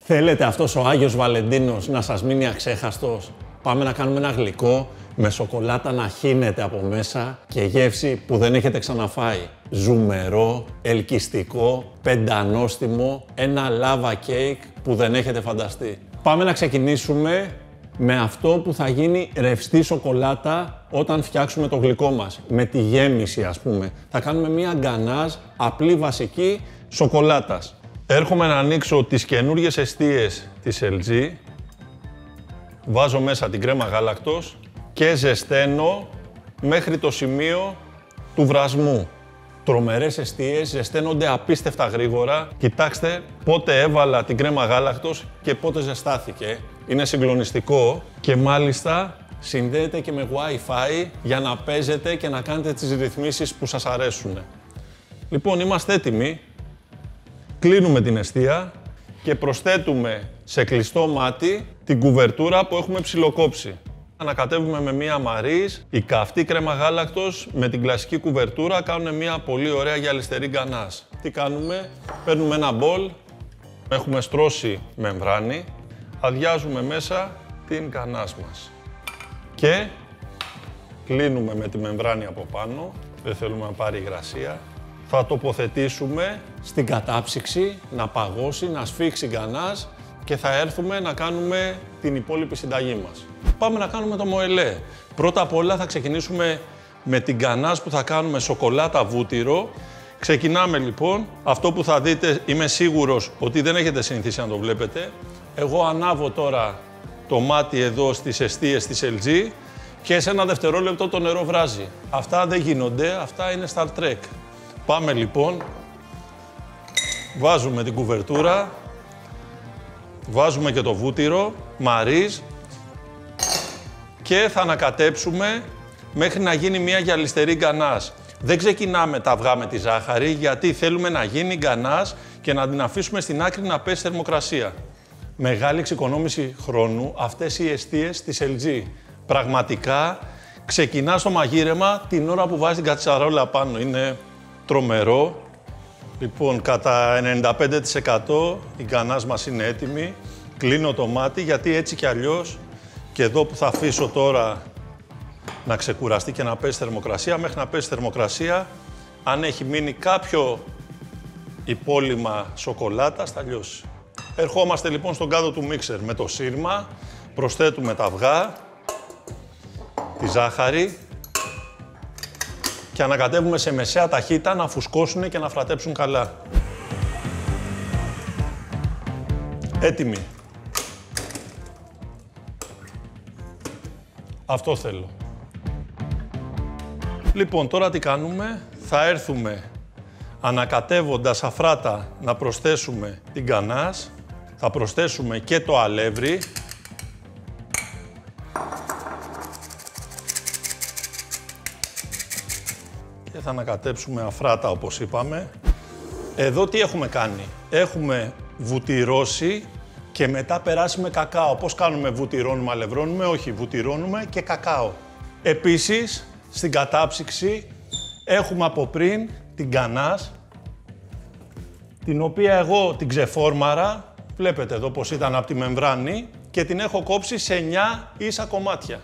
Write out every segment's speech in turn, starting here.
Θέλετε αυτός ο Άγιος Βαλεντίνος να σας μείνει αξέχαστος? Πάμε να κάνουμε ένα γλυκό με σοκολάτα να χύνεται από μέσα και γεύση που δεν έχετε ξαναφάει. Ζουμερό, ελκυστικό, πεντανόστιμο, ένα λάβα κέικ που δεν έχετε φανταστεί. Πάμε να ξεκινήσουμε με αυτό που θα γίνει ρευστή σοκολάτα όταν φτιάξουμε το γλυκό μας. Με τη γέμιση, ας πούμε. Θα κάνουμε μία γκανάζ απλή βασική σοκολάτας. Έρχομαι να ανοίξω τις καινούργιες εστίες της LG. Βάζω μέσα την κρέμα γάλακτος και ζεσταίνω μέχρι το σημείο του βρασμού. Τρομερές εστίες, ζεσταίνονται απίστευτα γρήγορα. Κοιτάξτε πότε έβαλα την κρέμα γάλακτος και πότε ζεστάθηκε. Είναι συγκλονιστικό και μάλιστα συνδέεται και με Wi-Fi για να παίζετε και να κάνετε τις ρυθμίσεις που σας αρέσουν. Λοιπόν, είμαστε έτοιμοι. Κλείνουμε την εστία και προσθέτουμε σε κλειστό μάτι την κουβερτούρα που έχουμε ψιλοκόψει. Ανακατεύουμε με μία μαρίς, η καυτή κρέμα γάλακτος με την κλασική κουβερτούρα κάνουν μία πολύ ωραία γυαλιστερή γκανάζ. Τι κάνουμε? Παίρνουμε ένα μπολ, έχουμε στρώσει μεμβράνη, αδειάζουμε μέσα την γκανάζ μας και κλείνουμε με τη μεμβράνη από πάνω, δεν θέλουμε να πάρει υγρασία. Θα τοποθετήσουμε στην κατάψυξη, να παγώσει, να σφίξει γκανάζ και θα έρθουμε να κάνουμε την υπόλοιπη συνταγή μας. Πάμε να κάνουμε το μοελέ. Πρώτα απ' όλα θα ξεκινήσουμε με την γκανάζ που θα κάνουμε σοκολάτα βούτυρο. Ξεκινάμε λοιπόν. Αυτό που θα δείτε είμαι σίγουρος ότι δεν έχετε συνηθίσει να το βλέπετε. Εγώ ανάβω τώρα το μάτι εδώ στις εστίες της LG και σε ένα δευτερόλεπτο το νερό βράζει. Αυτά δεν γίνονται, αυτά είναι Star Trek. Πάμε λοιπόν, βάζουμε την κουβερτούρα, βάζουμε και το βούτυρο, μαρίς και θα ανακατέψουμε μέχρι να γίνει μια γυαλιστερή γκανάζ. Δεν ξεκινάμε τα αυγά με τη ζάχαρη γιατί θέλουμε να γίνει γκανάζ και να την αφήσουμε στην άκρη να πέσει θερμοκρασία. Μεγάλη εξοικονόμηση χρόνου αυτές οι εστίες της LG. Πραγματικά ξεκινά το μαγείρεμα την ώρα που βάζει την κατσαρόλα πάνω. Είναι τρομερό. Λοιπόν, κατά 95% η γκανάζ μας είναι έτοιμη. Κλείνω το μάτι γιατί έτσι κι αλλιώς και εδώ που θα αφήσω τώρα να ξεκουραστεί και να πέσει θερμοκρασία, μέχρι να πέσει θερμοκρασία, αν έχει μείνει κάποιο υπόλοιμα σοκολάτας, θα λιώσει. Ερχόμαστε λοιπόν στον κάδο του μίξερ με το σύρμα, προσθέτουμε τα αυγά, τη ζάχαρη και ανακατεύουμε σε μεσαία ταχύτητα να φουσκώσουν και να φρατέψουν καλά. Έτοιμοι. Αυτό θέλω. Λοιπόν, τώρα τι κάνουμε? Θα έρθουμε ανακατεύοντας αφράτα να προσθέσουμε την γκανάζ, θα προσθέσουμε και το αλεύρι. Και θα ανακατέψουμε αφράτα όπως είπαμε. Εδώ τι έχουμε κάνει? Έχουμε βουτυρώσει και μετά περάσουμε κακάο. Πώς κάνουμε? Βουτυρώνουμε, αλευρώνουμε? Όχι, βουτυρώνουμε και κακάο. Επίσης, στην κατάψυξη έχουμε από πριν την γκανάζ, την οποία εγώ την ξεφόρμαρα, βλέπετε εδώ πως ήταν από τη μεμβράνη και την έχω κόψει σε 9 ίσα κομμάτια.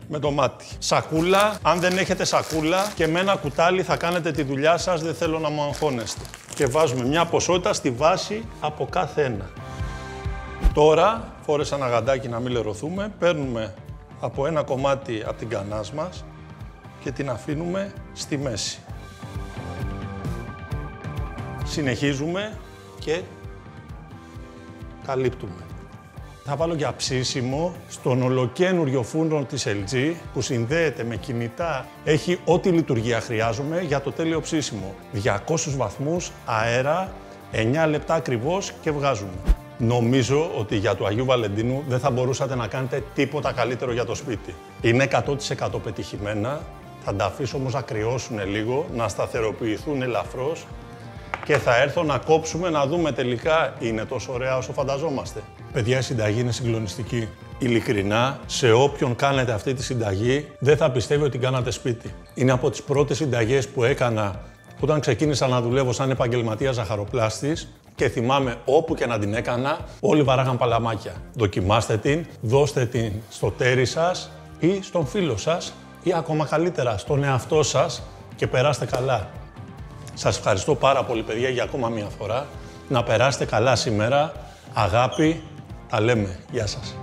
Με το μάτι. Σακούλα, αν δεν έχετε σακούλα και με ένα κουτάλι θα κάνετε τη δουλειά σας, δεν θέλω να μου αγχώνεστε. Και βάζουμε μια ποσότητα στη βάση από κάθε ένα. Τώρα, φόρεσα ένα γαντάκι να μην λερωθούμε, παίρνουμε από ένα κομμάτι από την γκανάζ μας και την αφήνουμε στη μέση. Συνεχίζουμε και καλύπτουμε. Θα βάλω για ψήσιμο στον ολοκένουργιο φούρνο της LG που συνδέεται με κινητά. Έχει ό,τι λειτουργία χρειάζομαι για το τέλειο ψήσιμο. 200 βαθμούς αέρα, 9 λεπτά ακριβώς και βγάζουμε. Νομίζω ότι για του Αγίου Βαλεντίνου δεν θα μπορούσατε να κάνετε τίποτα καλύτερο για το σπίτι. Είναι 100% πετυχημένα, θα τα αφήσω όμως να κρυώσουν λίγο, να σταθεροποιηθούν ελαφρώς και θα έρθω να κόψουμε να δούμε τελικά είναι τόσο ωραία όσο φανταζόμαστε. Παιδιά, η συνταγή είναι συγκλονιστική. Ειλικρινά, σε όποιον κάνετε αυτή τη συνταγή, δεν θα πιστεύει ότι κάνατε σπίτι. Είναι από τις πρώτες συνταγές που έκανα όταν ξεκίνησα να δουλεύω σαν επαγγελματίας ζαχαροπλάστης Και θυμάμαι όπου και να την έκανα, όλοι βαράγαν παλαμάκια. Δοκιμάστε την, δώστε την στο τέρι σας ή στον φίλο σας ή ακόμα καλύτερα στον εαυτό σας και περάστε καλά. Σας ευχαριστώ πάρα πολύ παιδιά για ακόμα μια φορά. Να περάσετε καλά σήμερα. Αγάπη, τα λέμε. Γεια σας.